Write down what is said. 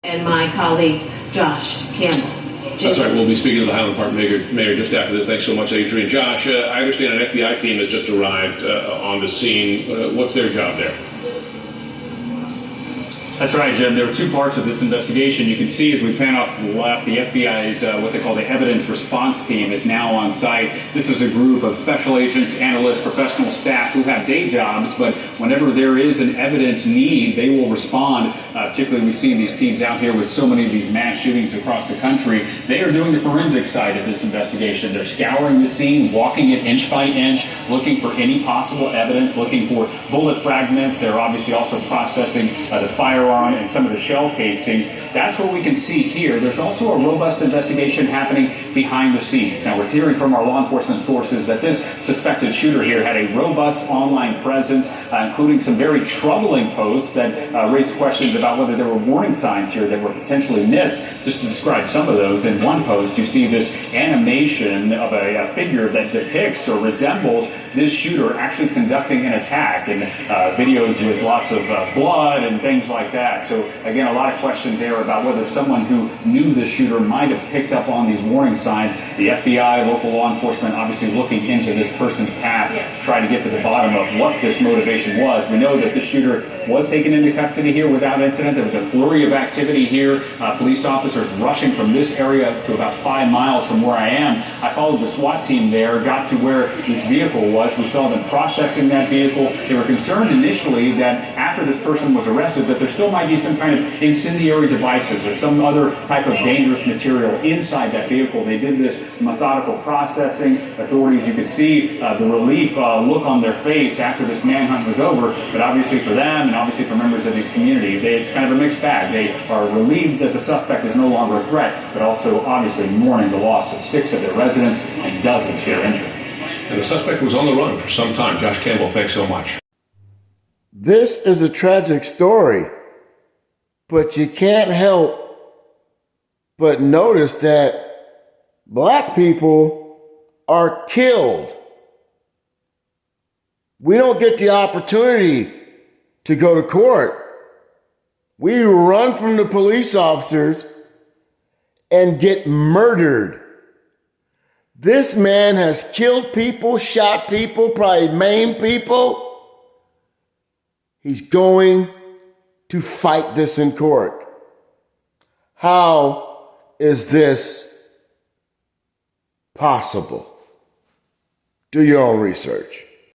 and my colleague Josh Campbell. That's right. We'll be speaking to the Highland Park Mayor just after this. Thanks so much, Adrian. Josh, I understand an FBI team has just arrived on the scene. What's their job there? That's right, Jim. There are two parts of this investigation. You can see as we pan off to the left, the FBI's what they call the evidence response team is now on site. This is a group of special agents, analysts, professional staff who have day jobs, but whenever there is an evidence need, they will respond. Particularly, we've seen these teams out here with so many of these mass shootings across the country. They are doing the forensic side of this investigation. They're scouring the scene, walking it inch by inch, looking for any possible evidence, looking for bullet fragments. They're obviously also processing the firearm and some of the shell casings. That's what we can see here. There's also a robust investigation happening behind the scenes. Now, we're hearing from our law enforcement sources that this suspected shooter here had a robust online presence, including some very troubling posts that raised questions about whether there were warning signs here that were potentially missed. Just to describe some of those, in one post you see this animation of a figure that depicts or resembles this shooter actually conducting an attack, and videos with lots of blood and things like that. So again, a lot of questions there about whether someone who knew the shooter might have picked up on these warning signs. The FBI, local law enforcement, obviously looking into this person's past to try to get to the bottom of what this motivation was. We know that the shooter was taken into custody here without incident. There was a flurry of activity here. Police officers rushing from this area to about 5 miles from where I am. I followed the SWAT team there, got to where this vehicle was. We saw them processing that vehicle. They were concerned initially that after this person was arrested, that there still might be some kind of incendiary devices or some other type of dangerous material inside that vehicle. They did this methodical processing. Authorities, you could see the relief look on their face after this manhunt was over, but obviously for them and obviously for members of this community, it's kind of a mixed bag. They are relieved that the suspect is no longer a threat, but also obviously mourning the loss of 6 of their residents and dozens here injured. And the suspect was on the run for some time. Josh Campbell, thanks so much. This is a tragic story, but you can't help but notice that black people are killed. We don't get the opportunity to go to court. We run from the police officers and get murdered. This man has killed people, shot people, probably maimed people. He's going to fight this in court. How is this possible? Do your own research.